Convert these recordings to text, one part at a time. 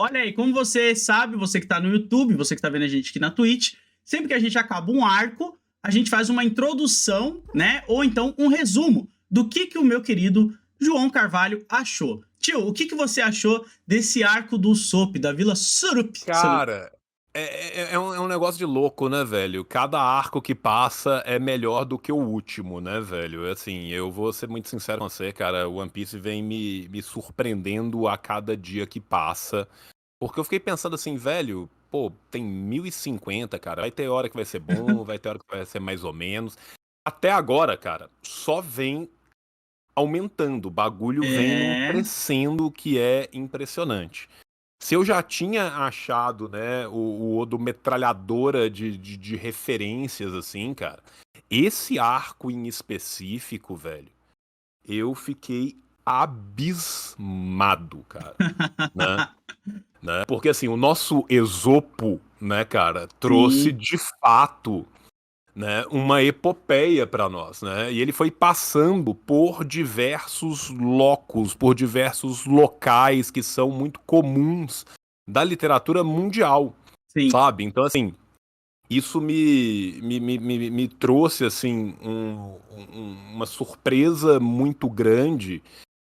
Olha aí, como você sabe, você que tá no YouTube, você que tá vendo a gente aqui na Twitch, sempre que a gente acaba um arco, a gente faz uma introdução, né? Ou então um resumo do que o meu querido João Carvalho achou. Tio, o que você achou desse arco do Usopp, da Vila Surup? Cara, é um negócio de louco, né, velho? Cada arco que passa é melhor do que o último, né, velho? Assim, eu vou ser muito sincero com você, cara. O One Piece vem me surpreendendo a cada dia que passa. Porque eu fiquei pensando assim, velho, pô, tem 1050, cara. Vai ter hora que vai ser bom, vai ter hora que vai ser mais ou menos. Até agora, cara, só vem aumentando. O bagulho vem num É. crescendo que é impressionante. Se eu já tinha achado, né, o Odo metralhadora de referências, assim, cara, esse arco em específico, velho, eu fiquei abismado, cara, né? Porque, assim, o nosso Esopo, né, cara, trouxe Sim, de fato, né, uma epopeia pra nós, né? E ele foi passando por diversos locos, por diversos locais que são muito comuns da literatura mundial, sim. sabe? Então, assim, isso me trouxe, assim, uma surpresa muito grande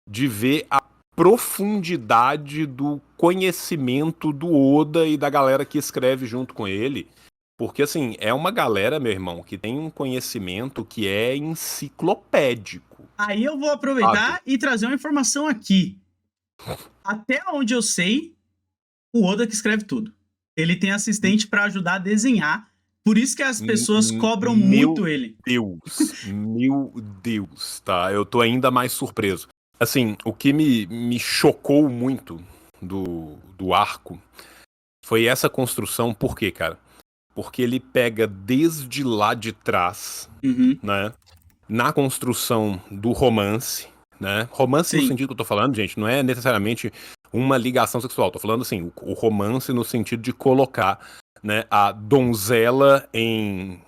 de ver a profundidade do conhecimento do Oda e da galera que escreve junto com ele. Porque, assim, é uma galera, meu irmão, que tem um conhecimento que é enciclopédico, Aí eu vou sabe? aproveitar e trazer uma informação aqui. Até onde eu sei, o Oda que escreve tudo. Ele tem assistente para ajudar a desenhar. Por isso que as pessoas cobram Meu muito ele. Meu Deus, tá? Eu tô ainda mais surpreso. Assim, o que me chocou muito do arco foi essa construção, por quê, cara? Porque ele pega desde lá de trás, Uhum. né? Na construção do romance, né? Romance no Sim, sentido que eu tô falando, gente, não é necessariamente uma ligação sexual. Tô falando assim, o romance no sentido de colocar, né, a donzela em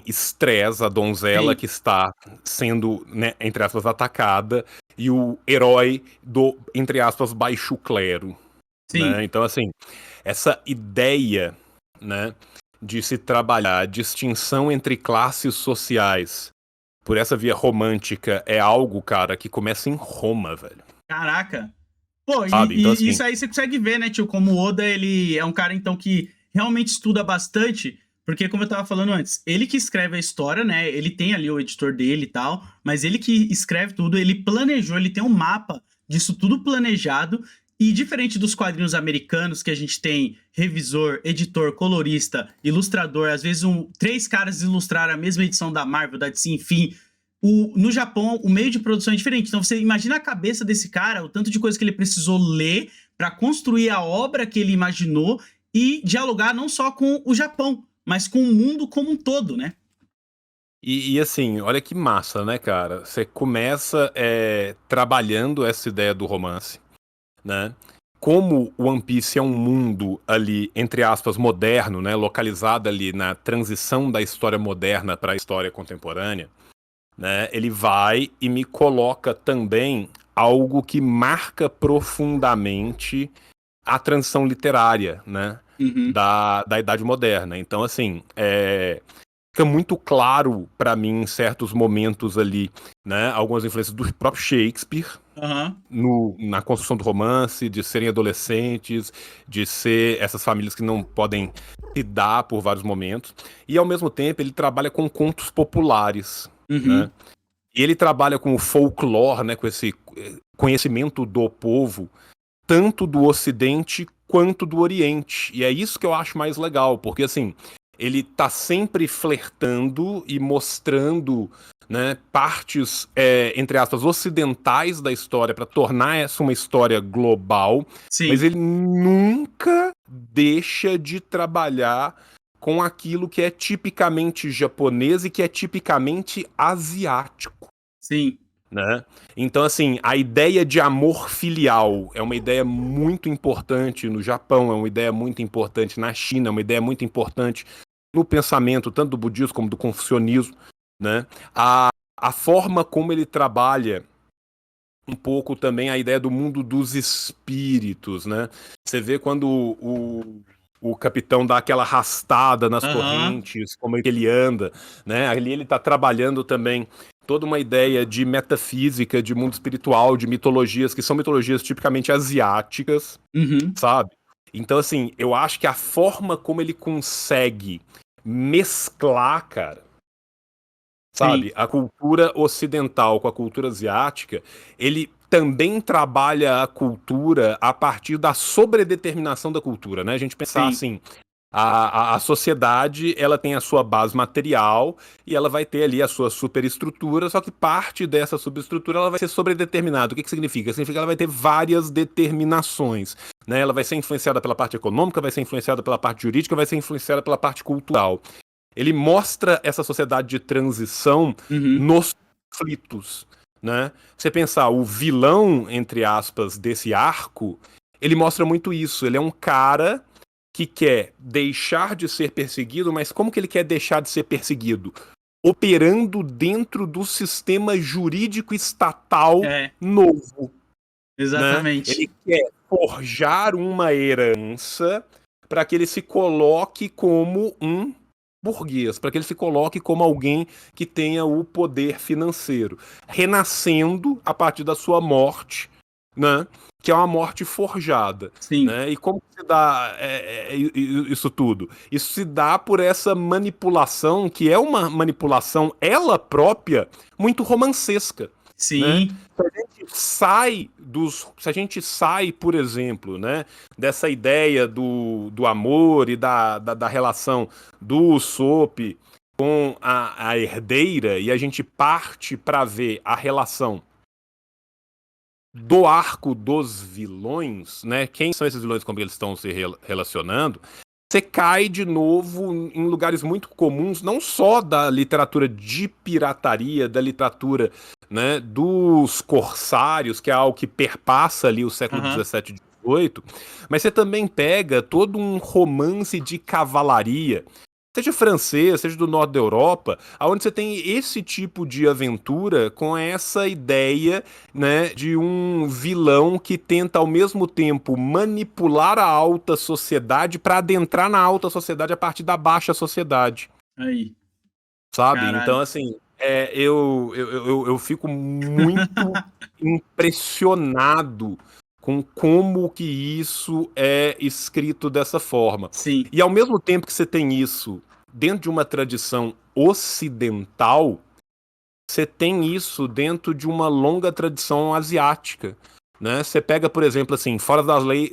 estresse, a donzela sim, que está sendo, né, entre aspas, atacada, e o herói do, entre aspas, baixo clero, né? sim. Então, assim, essa ideia, né, de se trabalhar a distinção entre classes sociais por essa via romântica é algo, cara, que começa em Roma, velho. Caraca. Pô, Sabe? Então, e assim, isso aí você consegue ver, né, tio? Como o Oda, ele é um cara, então, que realmente estuda bastante. Porque, como eu tava falando antes, ele que escreve a história, né? Ele tem ali o editor dele e tal, mas ele que escreve tudo, ele planejou, ele tem um mapa disso tudo planejado. E diferente dos quadrinhos americanos, que a gente tem revisor, editor, colorista, ilustrador, às vezes três caras ilustraram a mesma edição da Marvel, da DC, enfim, no Japão, o meio de produção é diferente. Então, você imagina a cabeça desse cara, o tanto de coisa que ele precisou ler para construir a obra que ele imaginou e dialogar não só com o Japão, mas com o mundo como um todo, né? e assim, olha que massa, né, cara? Você começa trabalhando essa ideia do romance, né? Como o One Piece é um mundo ali, entre aspas, moderno, né? Localizado ali na transição da história moderna para a história contemporânea, né? Ele vai e me coloca também algo que marca profundamente a transição literária, né? Uhum. Da Idade Moderna. Então, assim, fica muito claro para mim em certos momentos ali, né? Algumas influências do próprio Shakespeare, Aham. na construção do romance, de serem adolescentes, de ser essas famílias que não podem se dar por vários momentos. E ao mesmo tempo ele trabalha com contos populares, né? Uhum. E ele trabalha com o folclore, né? Com esse conhecimento do povo, tanto do Ocidente quanto do Oriente. E é isso que eu acho mais legal, porque assim, ele tá sempre flertando e mostrando, né, partes, entre aspas, ocidentais da história para tornar essa uma história global, mas Sim, ele nunca deixa de trabalhar com aquilo que é tipicamente japonês e que é tipicamente asiático, sim. né? Então, assim, a ideia de amor filial é uma ideia muito importante no Japão, é uma ideia muito importante na China, é uma ideia muito importante no pensamento tanto do budismo como do confucionismo, né? A forma como ele trabalha um pouco também a ideia do mundo dos espíritos, né? Você vê quando o capitão dá aquela arrastada nas Aham. correntes, como é que ele anda, né? Ali ele está trabalhando também toda uma ideia de metafísica, de mundo espiritual, de mitologias, que são mitologias tipicamente asiáticas, Uhum. sabe? Então, assim, eu acho que a forma como ele consegue mesclar, cara, Sim. sabe, a cultura ocidental com a cultura asiática, ele também trabalha a cultura a partir da sobredeterminação da cultura, né? A gente pensar Sim. assim, a sociedade, ela tem a sua base material e ela vai ter ali a sua superestrutura, só que parte dessa superestrutura ela vai ser sobredeterminada. O que que significa? Significa que ela vai ter várias determinações, né? Ela vai ser influenciada pela parte econômica, vai ser influenciada pela parte jurídica, vai ser influenciada pela parte cultural. Ele mostra essa sociedade de transição Uhum. nos conflitos, né? Você pensar, o vilão, entre aspas, desse arco, ele mostra muito isso. Ele é um cara que quer deixar de ser perseguido, mas como que ele quer deixar de ser perseguido? Operando dentro do sistema jurídico estatal É, novo, né? exatamente. Ele quer forjar uma herança para que ele se coloque como um burguês, para que ele se coloque como alguém que tenha o poder financeiro, renascendo a partir da sua morte, né? Que é uma morte forjada. Sim. Né? E como se dá isso tudo? Isso se dá por essa manipulação, que é uma manipulação, ela própria, muito romancesca. Né? Sim. Se a gente sai, por exemplo, né, dessa ideia do amor e da relação do Usopp com a herdeira e a gente parte para ver a relação do arco dos vilões, né? Quem são esses vilões, como eles estão se relacionando? Você cai de novo em lugares muito comuns, não só da literatura de pirataria, da literatura, né, dos corsários, que é algo que perpassa ali o século Aham. 17 e 18, mas você também pega todo um romance de cavalaria, seja francês, seja do norte da Europa, onde você tem esse tipo de aventura com essa ideia, né, de um vilão que tenta ao mesmo tempo manipular a alta sociedade para adentrar na alta sociedade a partir da baixa sociedade, Aí. sabe? Então, Caralho. assim, eu fico muito impressionado com como que isso é escrito dessa forma. Sim. E ao mesmo tempo que você tem isso dentro de uma tradição ocidental, você tem isso dentro de uma longa tradição asiática. Né? Você pega, por exemplo, assim,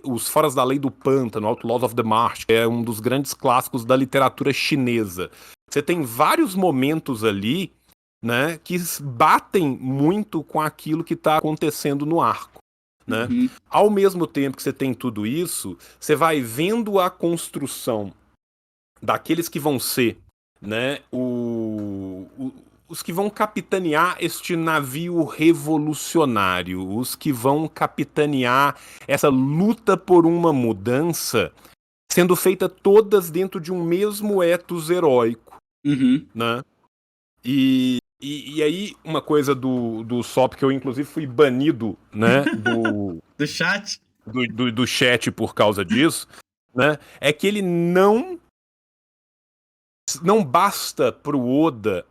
os Foras da Lei do Pântano, Outlaws of the Marsh, que é um dos grandes clássicos da literatura chinesa. Você tem vários momentos ali, né, que batem muito com aquilo que está acontecendo no arco. Né? Uhum. Ao mesmo tempo que você tem tudo isso, você vai vendo a construção daqueles que vão ser, né, os que vão capitanear este navio revolucionário, os que vão capitanear essa luta por uma mudança, sendo feita todas dentro de um mesmo ethos heróico, Uhum. né? E aí, uma coisa do SOP, que eu inclusive fui banido, né, Do chat? do chat por causa disso, né, é que ele não basta pro Oda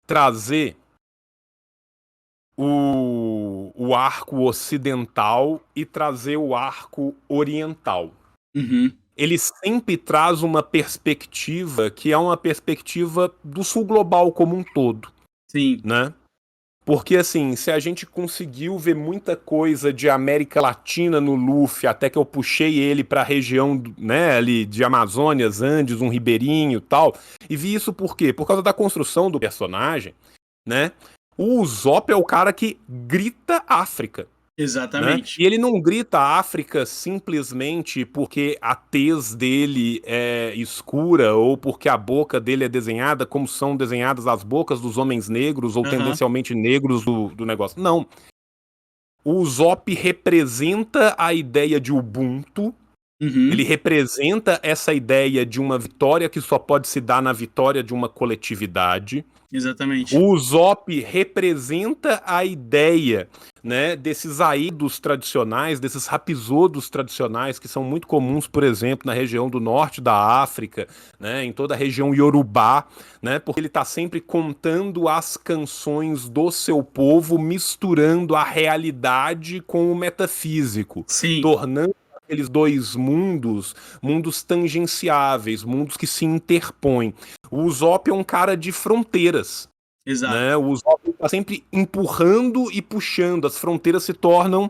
trazer o arco ocidental e trazer o arco oriental. Uhum. Ele sempre traz uma perspectiva que é uma perspectiva do sul global como um todo, Sim. né? Porque, assim, se a gente conseguiu ver muita coisa de América Latina no Luffy, até que eu puxei ele pra região, né, ali de Amazônias, Andes, um ribeirinho e tal, e vi isso por quê? Por causa da construção do personagem, né? O Usopp é o cara que grita África, né? Exatamente. E ele não grita África simplesmente porque a tez dele é escura ou porque a boca dele é desenhada como são desenhadas as bocas dos homens negros ou Aham. tendencialmente negros do negócio. Não. O Usopp representa a ideia de Ubuntu, Uhum, Ele representa essa ideia de uma vitória que só pode se dar na vitória de uma coletividade. exatamente. O Usopp representa a ideia, né, desses aidos tradicionais, desses rapisodos tradicionais que são muito comuns, por exemplo, na região do norte da África, né, em toda a região Yorubá, né, porque ele está sempre contando as canções do seu povo, misturando a realidade com o metafísico, Sim, tornando aqueles dois mundos, mundos tangenciáveis, mundos que se interpõem. O Usopp é um cara de fronteiras, né? exato. O Usopp está sempre empurrando e puxando, as fronteiras se tornam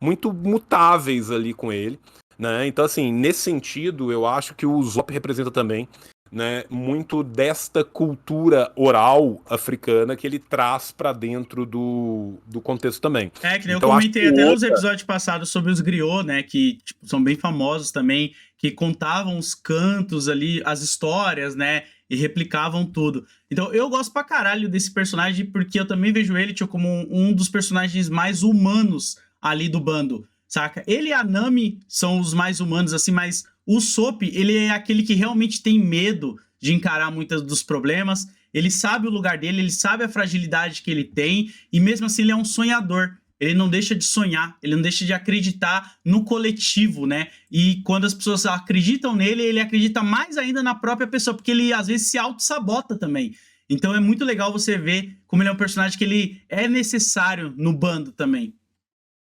muito mutáveis ali com ele, né? Então, assim, nesse sentido, eu acho que o Usopp representa também, né, muito desta cultura oral africana que ele traz para dentro do contexto também. É, que nem eu Então, acho que comentei até o nos Oda, episódios passados sobre os griots, né? Que tipo, são bem famosos também, que contavam os cantos ali, as histórias, né? E replicavam tudo. Então eu gosto pra caralho desse personagem, porque eu também vejo ele tipo, como um dos personagens mais humanos ali do bando, saca? Ele e a Nami são os mais humanos, assim, mas o Sop, ele é aquele que realmente tem medo de encarar muitos dos problemas. Ele sabe o lugar dele, ele sabe a fragilidade que ele tem, e mesmo assim ele é um sonhador. Ele não deixa de sonhar, ele não deixa de acreditar no coletivo, né? E quando as pessoas acreditam nele, ele acredita mais ainda na própria pessoa, porque ele às vezes se auto-sabota também. Então é muito legal você ver como ele é um personagem que ele é necessário no bando também.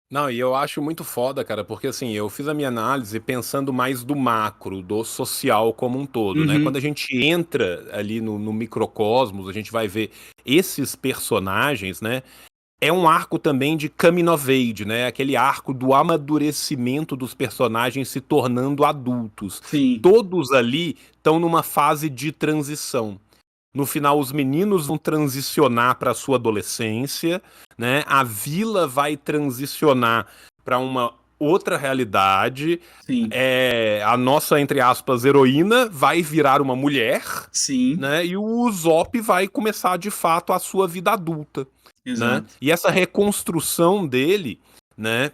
não, e eu acho muito foda, cara, porque assim, eu fiz a minha análise pensando mais do macro, do social como um todo, né? Quando Uhum, a gente entra ali no microcosmos, a gente vai ver esses personagens, né? É um arco também de coming of age, né? Aquele arco do amadurecimento dos personagens se tornando adultos. sim, Todos ali estão numa fase de transição. No final, os meninos vão transicionar para sua adolescência, né? A vila vai transicionar para uma outra realidade. sim, A nossa, entre aspas, heroína vai virar uma mulher, sim, né? E o Usopp vai começar de fato a sua vida adulta, né? exato. E essa reconstrução dele, né?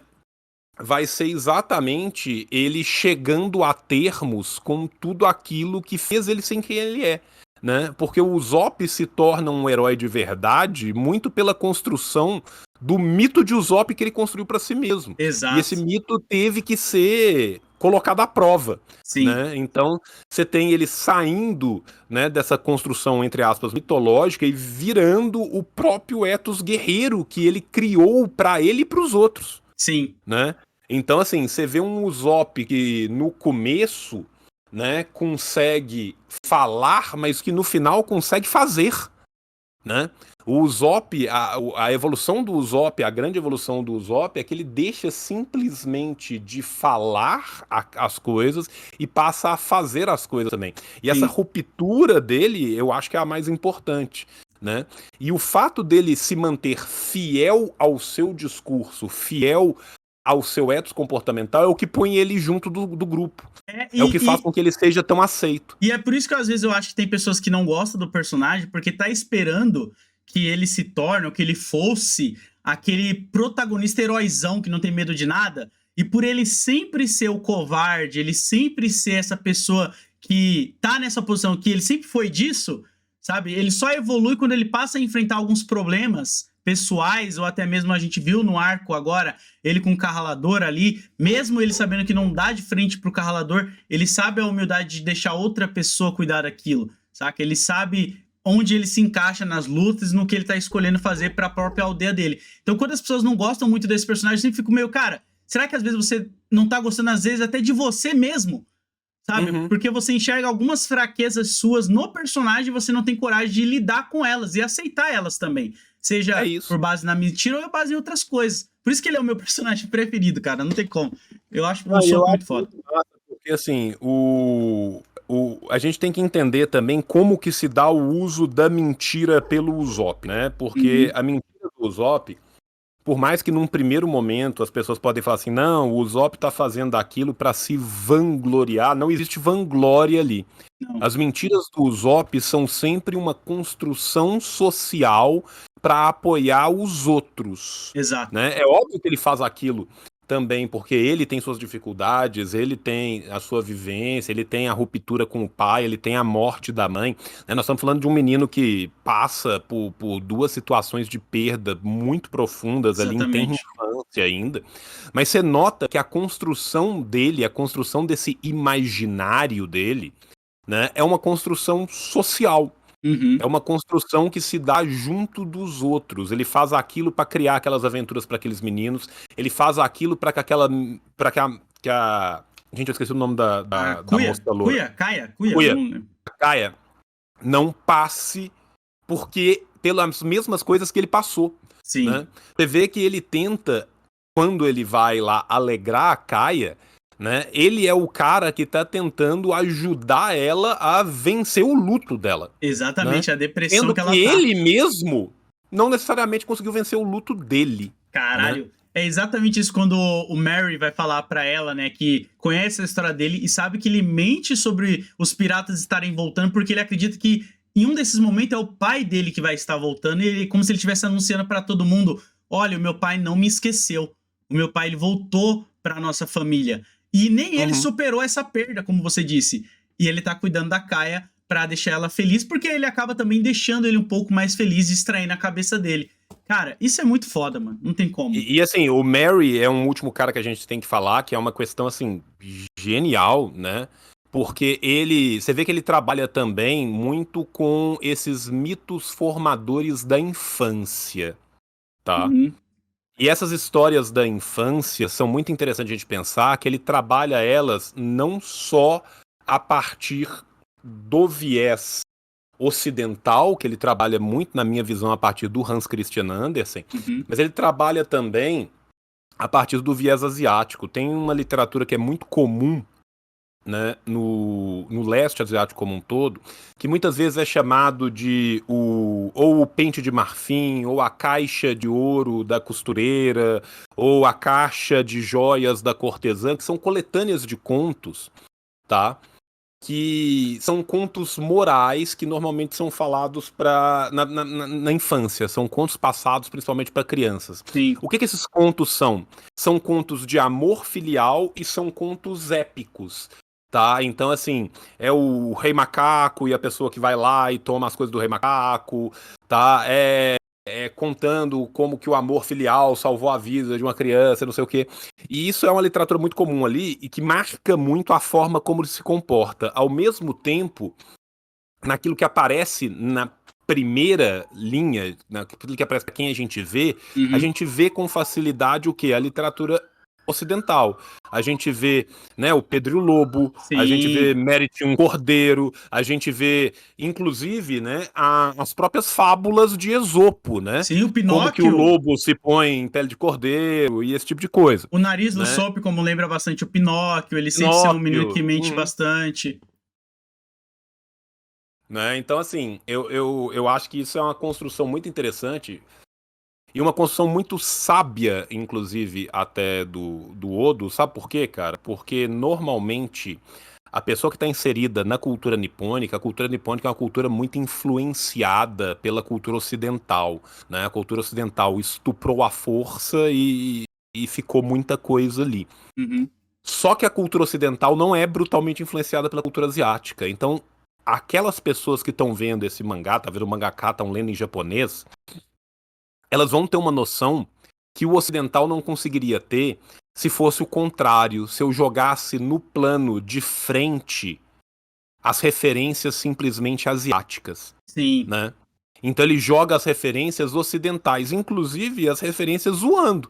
Vai ser exatamente ele chegando a termos com tudo aquilo que fez ele ser quem ele é, né? Porque o Usopp se torna um herói de verdade muito pela construção do mito de Usopp que ele construiu para si mesmo. E esse Exato. mito teve que ser colocado à prova, Sim, né? Então você tem ele saindo, né, dessa construção entre aspas mitológica e virando o próprio ethos guerreiro que ele criou para ele e para os outros, sim, né? Então, assim, você vê um Usopp que no começo, né, consegue falar, mas que no final consegue fazer, né? O Usopp, a evolução do Usopp, a grande evolução do Usopp é que ele deixa simplesmente de falar as coisas e passa a fazer as coisas também. E essa sim. ruptura dele, eu acho que é a mais importante, né? E o fato dele se manter fiel ao seu discurso, fiel ao seu ethos comportamental, é o que põe ele junto do grupo. É, É o que faz com que ele seja tão aceito. e é por isso que às vezes eu acho que tem pessoas que não gostam do personagem, porque tá esperando que ele se torne, ou que ele fosse aquele protagonista heróizão que não tem medo de nada. E por ele sempre ser o covarde, ele sempre ser essa pessoa que tá nessa posição, que ele sempre foi disso, sabe? Ele só evolui quando ele passa a enfrentar alguns problemas pessoais, ou até mesmo a gente viu no arco agora, ele com o Carralador ali, mesmo ele sabendo que não dá de frente pro Carralador, ele sabe a humildade de deixar outra pessoa cuidar daquilo, saca? Ele sabe onde ele se encaixa nas lutas, no que ele tá escolhendo fazer para a própria aldeia dele. Então, quando as pessoas não gostam muito desse personagem, eu sempre fico meio, cara, será que às vezes você não tá gostando, às vezes, até de você mesmo? Sabe? Uhum. Porque você enxerga algumas fraquezas suas no personagem e você não tem coragem de lidar com elas e aceitar elas também. É Seja isso. por base na mentira ou base em outras coisas. Por isso que ele é o meu personagem preferido, cara. Não tem como. Eu acho o Ah, eu Sop acho muito foda. muito massa, porque assim, a gente tem que entender também como que se dá o uso da mentira pelo Usopp, né? Porque Uhum. a mentira do Usopp, por mais que num primeiro momento as pessoas podem falar assim, não, o Usopp tá fazendo aquilo para se vangloriar, não existe vanglória ali. Não. As mentiras do Usopp são sempre uma construção social para apoiar os outros, Exato. né? É óbvio que ele faz aquilo também porque ele tem suas dificuldades, ele tem a sua vivência, ele tem a ruptura com o pai, ele tem a morte da mãe, né? Nós estamos falando de um menino que passa por duas situações de perda muito profundas ali, em tenra Exatamente. infância ainda, mas você nota que a construção dele, a construção desse imaginário dele, né, é uma construção social. É Uhum. uma construção que se dá junto dos outros. Ele faz aquilo para criar aquelas aventuras para aqueles meninos. Ele faz aquilo para que aquela, para que a gente, eu esqueci o nome da, A da moça loura. Cuia, eu Kuya, não lembro. a Kaia, não passe porque pelas mesmas coisas que ele passou, Sim, né? Você vê que ele tenta, quando ele vai lá alegrar a Kaia, né? Ele é o cara que tá tentando ajudar ela a vencer o luto dela, né? exatamente, a depressão Sendo que que ela tá. ele mesmo não necessariamente conseguiu vencer o luto dele, né? Caralho. É exatamente isso quando o Mary vai falar pra ela, né, que conhece a história dele e sabe que ele mente sobre os piratas estarem voltando porque ele acredita que em um desses momentos é o pai dele que vai estar voltando e ele como se ele estivesse anunciando pra todo mundo: "Olha, o meu pai não me esqueceu. O meu pai ele voltou pra nossa família". E nem ele Uhum. superou essa perda, como você disse. E ele tá cuidando da Kaia pra deixar ela feliz, porque ele acaba também deixando ele um pouco mais feliz, distraindo a cabeça dele. Cara, isso é muito foda, mano. Não tem como. Assim, o Mary é um último cara que a gente tem que falar, que é uma questão, assim, genial, né? Porque ele, você vê que ele trabalha também muito com esses mitos formadores da infância, tá? Uhum. E essas histórias da infância são muito interessantes a gente pensar que ele trabalha elas não só a partir do viés ocidental, que ele trabalha muito, na minha visão, a partir do Hans Christian Andersen, Uhum. mas ele trabalha também a partir do viés asiático. Tem uma literatura que é muito comum, né, no leste asiático como um todo, que muitas vezes é chamado de ou o pente de marfim, ou a caixa de ouro da costureira, ou a caixa de joias da cortesã, que são coletâneas de contos, tá? Que são contos morais que normalmente são falados na infância, são contos passados principalmente para crianças. Sim. O que esses contos são? São contos de amor filial e são contos épicos. Tá? Então, assim, é o Rei Macaco e a pessoa que vai lá e toma as coisas do Rei Macaco, tá? Contando como que o amor filial salvou a vida de uma criança, não sei o quê. E isso é uma literatura muito comum ali e que marca muito a forma como ele se comporta. Ao mesmo tempo, naquilo que aparece na primeira linha, naquilo que aparece para quem a Uhum. gente vê com facilidade o que? A literatura ocidental. A gente vê, né, o Pedro e o Lobo, a gente vê Sim. Mérito um Cordeiro, a gente vê, inclusive, né, as próprias fábulas de Esopo, né? Sim, o Como que o Pinóquio. lobo se põe em pele de cordeiro e esse tipo de coisa, O nariz do né? Soap, como lembra bastante o Pinóquio. Ele sempre ser um menino Pinóquio. que mente Uhum. bastante. Né? Então, assim, eu acho que isso é uma construção muito interessante e uma construção muito sábia, inclusive, até do Odo. Sabe por quê, cara? Porque normalmente a pessoa que está inserida na cultura nipônica, a cultura nipônica é uma cultura muito influenciada pela cultura ocidental, né? A cultura ocidental estuprou à força e ficou muita coisa ali. Uhum. Só que a cultura ocidental não é brutalmente influenciada pela cultura asiática. Então, aquelas pessoas que estão vendo esse mangá, tá vendo o mangaka, estão lendo em japonês, elas vão ter uma noção que o ocidental não conseguiria ter se fosse o contrário, se eu jogasse no plano de frente as referências simplesmente asiáticas, Sim. né? Então ele joga as referências ocidentais, inclusive as referências zoando.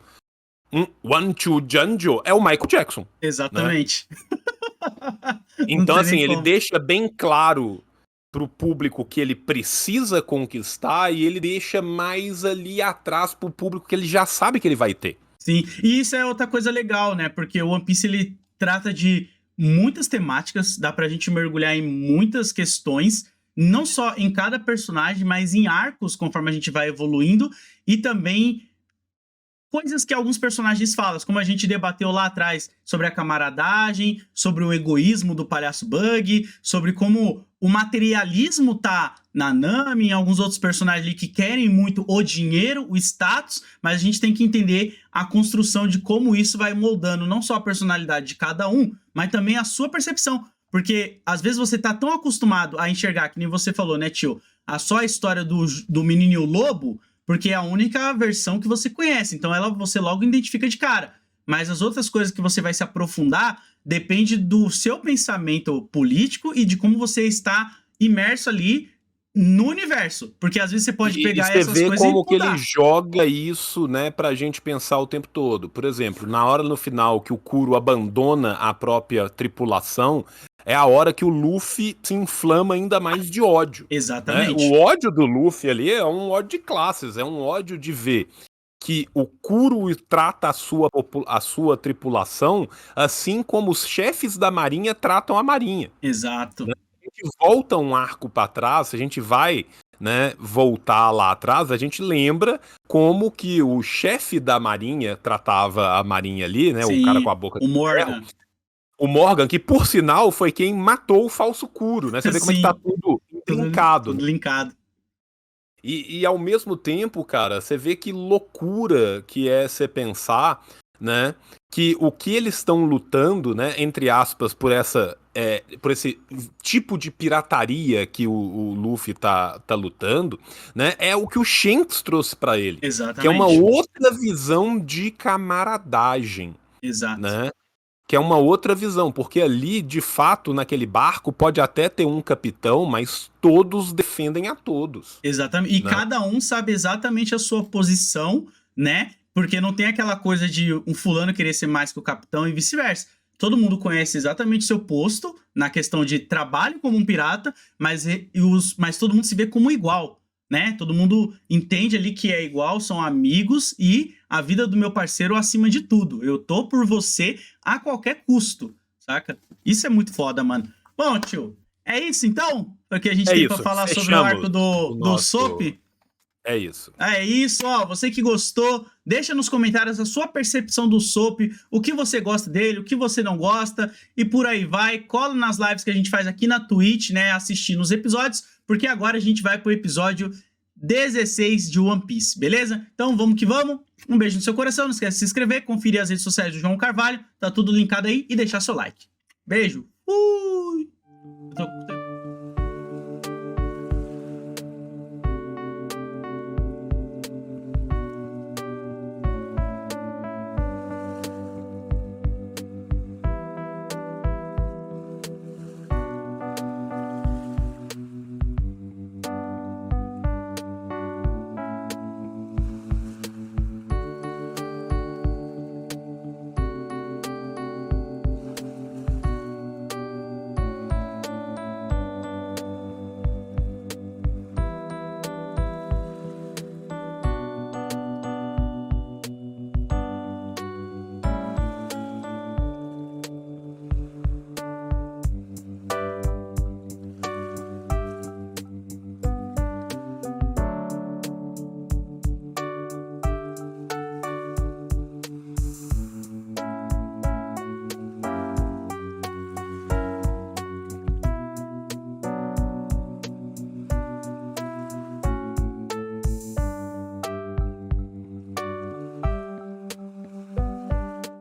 One Two Janjo é o Michael Jackson, né? Exatamente. Não Então, tem assim, nem ele como. deixa bem claro pro público que ele precisa conquistar e ele deixa mais ali atrás pro público que ele já sabe que ele vai ter. Sim. E isso é outra coisa legal, né? Porque o One Piece ele trata de muitas temáticas, dá pra gente mergulhar em muitas questões, não só em cada personagem, mas em arcos conforme a gente vai evoluindo e também coisas que alguns personagens falam, como a gente debateu lá atrás sobre a camaradagem, sobre o egoísmo do Palhaço Bug, sobre como o materialismo tá na Nami, em alguns outros personagens ali que querem muito o dinheiro, o status, mas a gente tem que entender a construção de como isso vai moldando não só a personalidade de cada um, mas também a sua percepção. Porque às vezes você tá tão acostumado a enxergar, que nem você falou, né, tio? Só a história do menino e o lobo, porque é a única versão que você conhece. Então você logo identifica de cara. Mas as outras coisas que você vai se aprofundar depende do seu pensamento político e de como você está imerso ali no universo. Porque às vezes você pode pegar você essas vê coisas como e que ele mudar. joga isso, né, pra gente pensar o tempo todo. Por exemplo, na hora no final que o Kuro abandona a própria tripulação, é a hora que o Luffy se inflama ainda mais de ódio, né? O Exatamente. ódio do Luffy ali é um ódio de classes, é um ódio de ver que o Kuro trata a sua tripulação assim como os chefes da marinha tratam a marinha. Exato. A gente volta um arco para trás, se a gente vai, né, voltar lá atrás, a gente lembra como que o chefe da marinha tratava a marinha ali, né, o cara com Sim, a boca o de ferro, Morgan. o Morgan, que por sinal foi quem matou o falso Kuro, né? Você vê como é que tá Sim, tudo tudo, intrincado, tudo né? linkado. E ao mesmo tempo, cara, você vê que loucura que é você pensar, né, que o que eles estão lutando, né, entre aspas, por esse tipo de pirataria que o Luffy tá lutando, né, é o que o Shanks trouxe pra ele, que é uma Exatamente. outra visão de camaradagem, Exato. né? Que é uma outra visão, porque ali, de fato, naquele barco pode até ter um capitão, mas todos defendem a todos, Exatamente. E né? cada um sabe exatamente a sua posição, né? Porque não tem aquela coisa de um fulano querer ser mais que o capitão e vice-versa. Todo mundo conhece exatamente seu posto na questão de trabalho como um pirata, mas todo mundo se vê como igual, né? Todo mundo entende ali que é igual, são amigos e a vida do meu parceiro acima de tudo. Eu tô por você a qualquer custo, saca? Isso é muito foda, mano. Bom, tio, é isso então? O que a gente É tem pra isso, falar sobre o fechamos arco o do Soap? nosso. É isso. É isso, ó. Você que gostou, deixa nos comentários a sua percepção do Soap, o que você gosta dele, o que você não gosta, e por aí vai. Cola nas lives que a gente faz aqui na Twitch, né? Assistindo os episódios, porque agora a gente vai pro episódio 16 de One Piece, beleza? Então vamos que vamos. Um beijo no seu coração, não esquece de se inscrever, conferir as redes sociais do João Carvalho, tá tudo linkado aí e deixar seu like. Beijo.